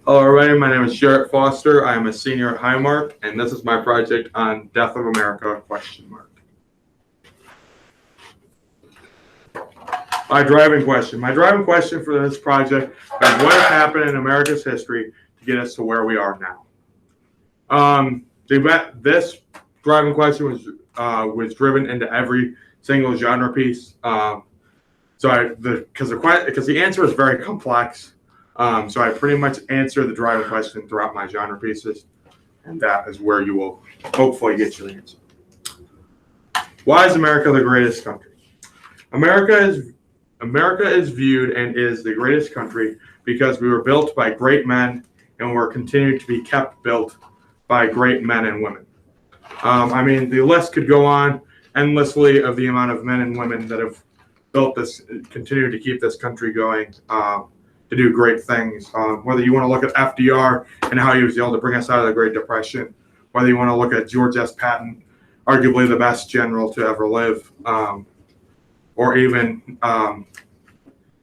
Hello, everybody. My name is Jarrett Foster. I am a senior at Marq, and this is my project on Death of America, ? My driving question. My driving question for this project is what has happened in America's history to get us to where we are now. This driving question was driven into every single genre piece. Because the answer is very complex. So I pretty much answer the driving question throughout my genre pieces, and that is where you will hopefully get your answer. Why is America the greatest country? America is viewed and is the greatest country because we were built by great men and we're continued to be kept built by great men and women. The list could go on endlessly of the amount of men and women that have built this, continue to keep this country going. To do great things, whether you want to look at FDR and how he was able to bring us out of the Great Depression, whether you want to look at George S. Patton, arguably the best general to ever live, or even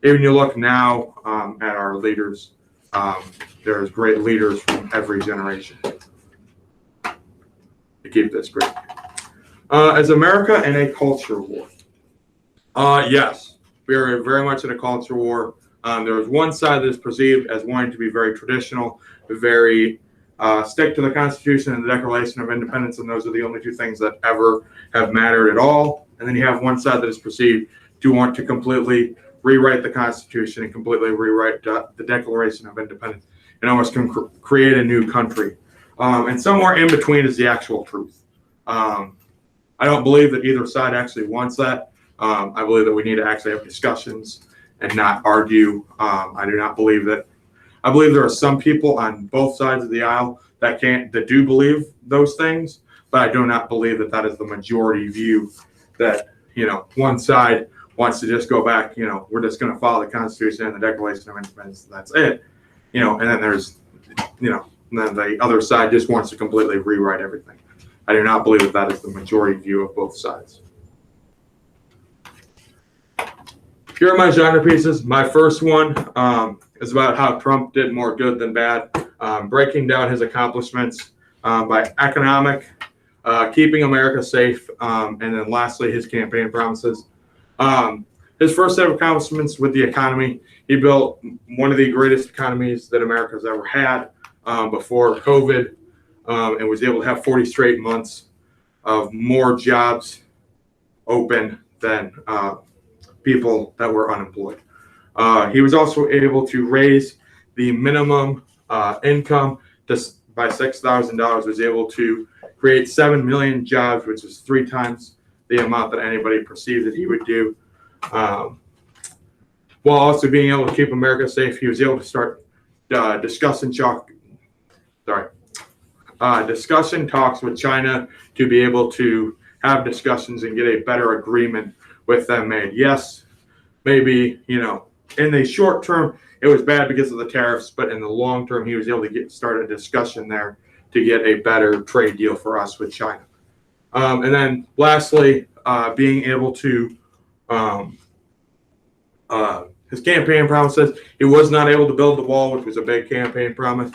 you look now at our leaders. There's great leaders from every generation to keep this great. Is America in a culture war? Yes, we are very much in a culture war. There is one side that is perceived as wanting to be very traditional, very stick to the Constitution and the Declaration of Independence, and those are the only two things that ever have mattered at all. And then you have one side that is perceived to want to completely rewrite the Constitution and completely rewrite the Declaration of Independence and almost create a new country. And somewhere in between is the actual truth. I don't believe that either side actually wants that. I believe that we need to actually have discussions and not argue. I do not believe that. I believe there are some people on both sides of the aisle that do believe those things, but I do not believe that that is the majority view. That one side wants to just go back. We're just going to follow the Constitution and the Declaration of Independence. That's it. And then there's, and then the other side just wants to completely rewrite everything. I do not believe that that is the majority view of both sides. Here are my genre pieces. My first one is about how Trump did more good than bad, breaking down his accomplishments by economic, keeping America safe, and then lastly, his campaign promises. His first set of accomplishments with the economy, he built one of the greatest economies that America's ever had before COVID, and was able to have 40 straight months of more jobs open than people that were unemployed. He was also able to raise the minimum income by $6,000, was able to create 7 million jobs, which is 3 times the amount that anybody perceived that he would do. While also being able to keep America safe, he was able to start discussion talks with China to be able to have discussions and get a better agreement with them made. Yes, maybe, in the short term, it was bad because of the tariffs, but in the long term, he was able to start a discussion there to get a better trade deal for us with China. And then lastly, being able to, his campaign promises, he was not able to build the wall, which was a big campaign promise,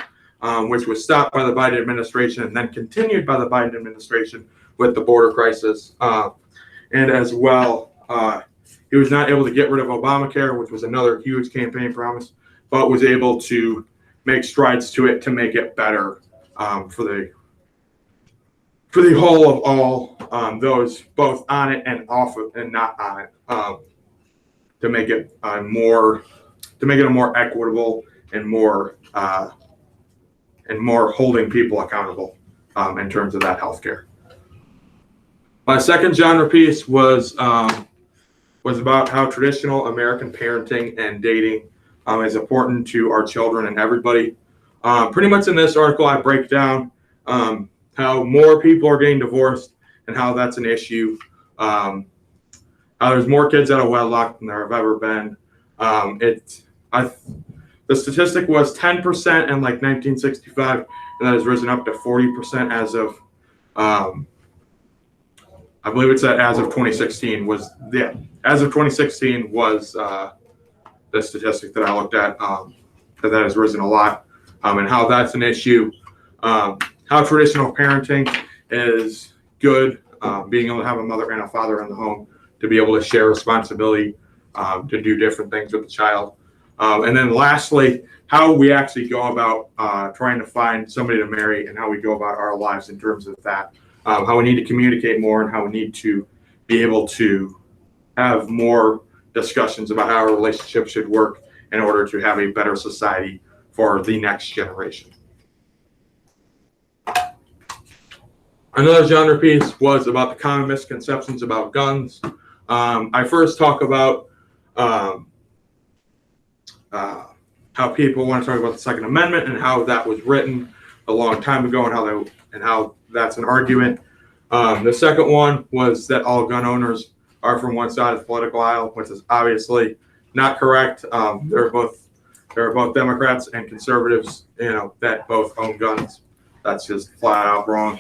which was stopped by the Biden administration and then continued by the Biden administration with the border crisis. And as well, he was not able to get rid of Obamacare, which was another huge campaign promise, but was able to make strides to it to make it better for the whole of all those both on it and off of and not on it, to make it a more equitable and more holding people accountable in terms of that healthcare. My second genre piece was about how traditional American parenting and dating is important to our children and everybody. Pretty much in this article, I break down how more people are getting divorced and how that's an issue. How there's more kids out of wedlock than there have ever been. The statistic was 10% in 1965, and that has risen up to 40% as of I believe it's as of 2016 as of 2016 was the statistic that I looked at, that has risen a lot. and how that's an issue. How traditional parenting is good, being able to have a mother and a father in the home to be able to share responsibility, to do different things with the child. And then lastly, how we actually go about trying to find somebody to marry and how we go about our lives in terms of that. How we need to communicate more and how we need to be able to have more discussions about how our relationship should work in order to have a better society for the next generation. Another genre piece was about the common misconceptions about guns. I first talk about how people want to talk about the Second Amendment and how that was written a long time ago and how that's an argument. The second one was that all gun owners are from one side of the political aisle, which is obviously not correct. There are both Democrats and conservatives, that both own guns. That's just flat out wrong.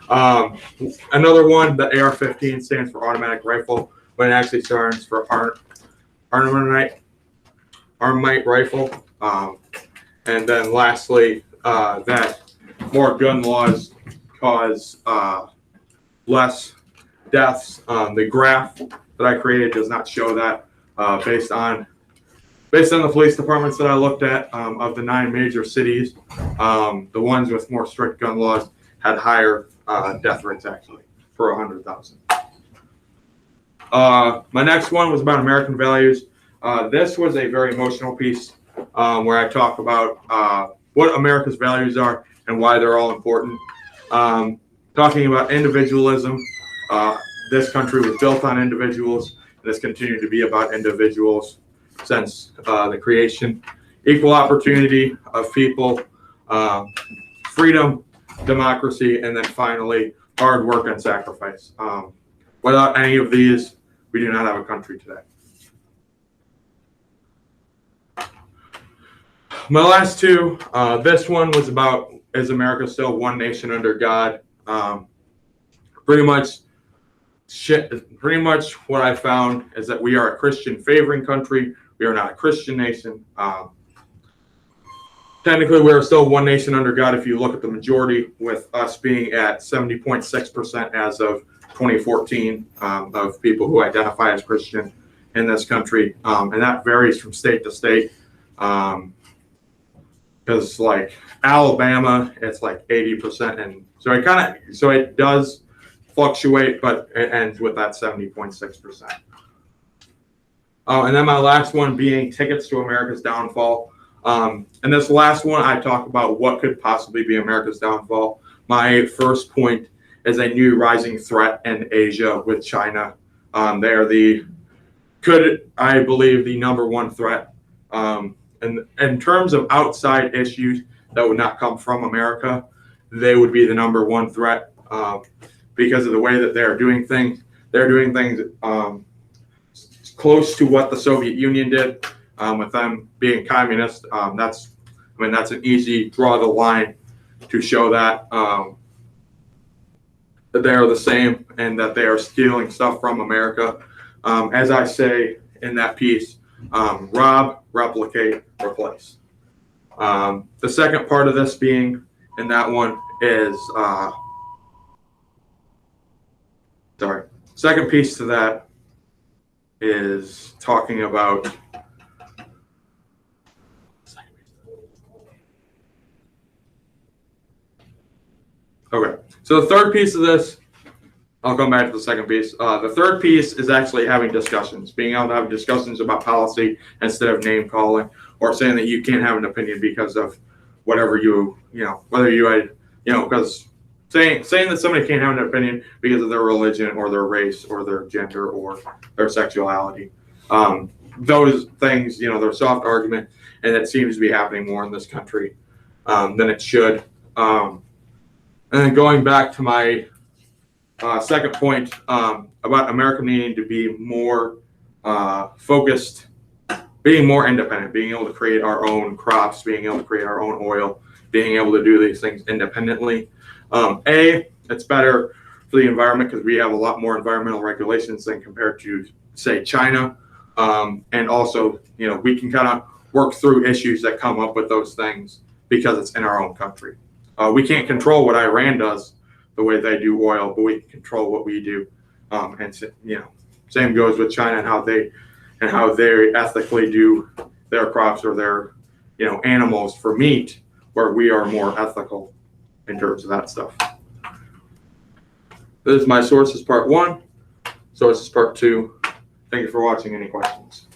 Another one, the AR-15 stands for automatic rifle, when it actually stands for armament rifle. And then lastly, that more gun laws cause less deaths. The graph that I created does not show that. Based on the police departments that I looked at, of the 9 major cities, the ones with more strict gun laws had higher death rates actually per 100,000. My next one was about American values. This was a very emotional piece where I talk about what America's values are and why they're all important. Talking about individualism. This country was built on individuals, and it's continued to be about individuals since the creation. Equal opportunity of people, freedom, democracy, and then finally, hard work and sacrifice. Without any of these, we do not have a country today. My last two, this one was about, is America still one nation under God? Pretty much what I found is that we are a Christian favoring country. We are not a Christian nation. Technically, we are still one nation under God if you look at the majority, with us being at 70.6% as of 2014 of people who identify as Christian in this country. And that varies from state to state. Because like Alabama, it's like 80%. And so it does fluctuate, but it ends with that 70.6%. And then my last one being tickets to America's downfall. And this last one, I talk about what could possibly be America's downfall. My first point is a new rising threat in Asia with China. They are I believe, the number one threat. And in terms of outside issues that would not come from America, they would be the number one threat because of the way that they're doing things. They're doing things close to what the Soviet Union did, with them being communist. That's an easy draw the line to show that they are the same and that they are stealing stuff from America. As I say in that piece, rob, replicate, replace. The second part of this being in that one is, second piece to that is talking about, okay, so the third piece of this, I'll come back to the second piece. The third piece is actually having discussions, being able to have discussions about policy instead of name calling or saying that you can't have an opinion because of whatever because saying that somebody can't have an opinion because of their religion or their race or their gender or their sexuality. Those things, they're soft argument, and it seems to be happening more in this country than it should. And then going back to my second point about America needing to be more focused, being more independent, being able to create our own crops, being able to create our own oil, being able to do these things independently. It's better for the environment because we have a lot more environmental regulations than compared to, say, China. And also, we can kind of work through issues that come up with those things because it's in our own country. We can't control what Iran does the way they do oil, but we can control what we do. And same goes with China and how they ethically do their crops or their animals for meat, where we are more ethical in terms of that stuff. This is my sources part 1. Sources part 2. Thank you for watching. Any questions?